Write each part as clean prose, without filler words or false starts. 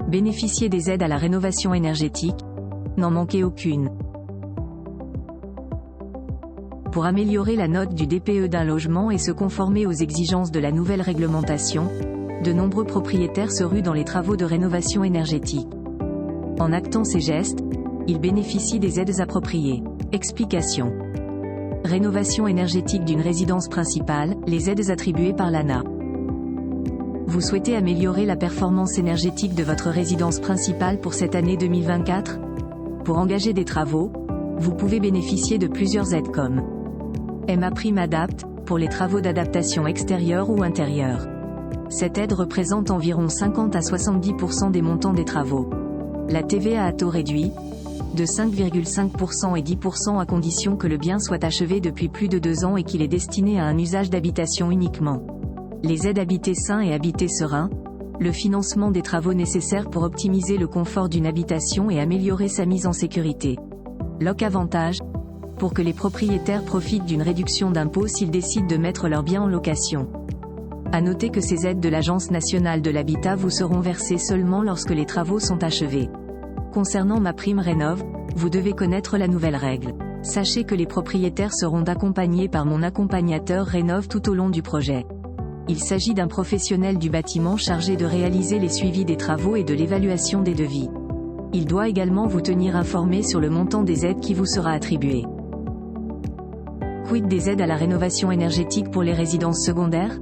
Bénéficiez des aides à la rénovation énergétique. N'en manquez aucune. Pour améliorer la note du DPE d'un logement et se conformer aux exigences de la nouvelle réglementation, de nombreux propriétaires se ruent dans les travaux de rénovation énergétique. En actant ces gestes, ils bénéficient des aides appropriées. Explication. Rénovation énergétique d'une résidence principale, les aides attribuées par l'ANA. Vous souhaitez améliorer la performance énergétique de votre résidence principale pour cette année 2024 ? Pour engager des travaux, vous pouvez bénéficier de plusieurs aides comme MaPrimeAdapt, pour les travaux d'adaptation extérieure ou intérieure. Cette aide représente environ 50 à 70% des montants des travaux. La TVA à taux réduit, de 5,5% et 10% à condition que le bien soit achevé depuis plus de 2 ans et qu'il est destiné à un usage d'habitation uniquement. Les aides Habiter sain et Habiter serein, le financement des travaux nécessaires pour optimiser le confort d'une habitation et améliorer sa mise en sécurité. Locavantage, pour que les propriétaires profitent d'une réduction d'impôt s'ils décident de mettre leur bien en location. À noter que ces aides de l'Agence nationale de l'habitat vous seront versées seulement lorsque les travaux sont achevés. Concernant MaPrimeRénov', vous devez connaître la nouvelle règle. Sachez que les propriétaires seront accompagnés par mon accompagnateur Rénov' tout au long du projet. Il s'agit d'un professionnel du bâtiment chargé de réaliser les suivis des travaux et de l'évaluation des devis. Il doit également vous tenir informé sur le montant des aides qui vous sera attribué. Quid des aides à la rénovation énergétique pour les résidences secondaires ?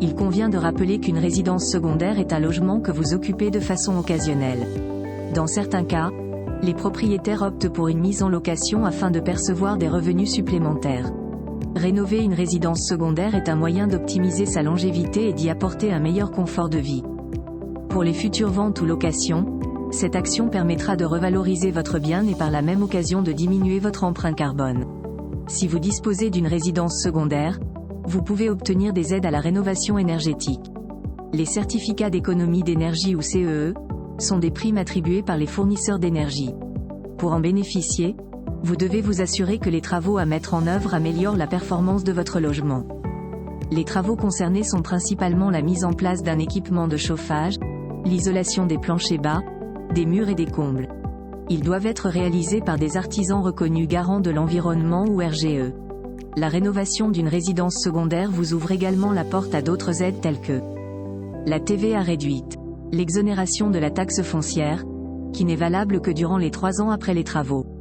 Il convient de rappeler qu'une résidence secondaire est un logement que vous occupez de façon occasionnelle. Dans certains cas, les propriétaires optent pour une mise en location afin de percevoir des revenus supplémentaires. Rénover une résidence secondaire est un moyen d'optimiser sa longévité et d'y apporter un meilleur confort de vie. Pour les futures ventes ou locations, cette action permettra de revaloriser votre bien et par la même occasion de diminuer votre empreinte carbone. Si vous disposez d'une résidence secondaire, vous pouvez obtenir des aides à la rénovation énergétique. Les certificats d'économie d'énergie ou CEE sont des primes attribuées par les fournisseurs d'énergie. Pour en bénéficier, vous devez vous assurer que les travaux à mettre en œuvre améliorent la performance de votre logement. Les travaux concernés sont principalement la mise en place d'un équipement de chauffage, l'isolation des planchers bas, des murs et des combles. Ils doivent être réalisés par des artisans reconnus garants de l'environnement ou RGE. La rénovation d'une résidence secondaire vous ouvre également la porte à d'autres aides telles que la TVA réduite, l'exonération de la taxe foncière, qui n'est valable que durant les 3 ans après les travaux.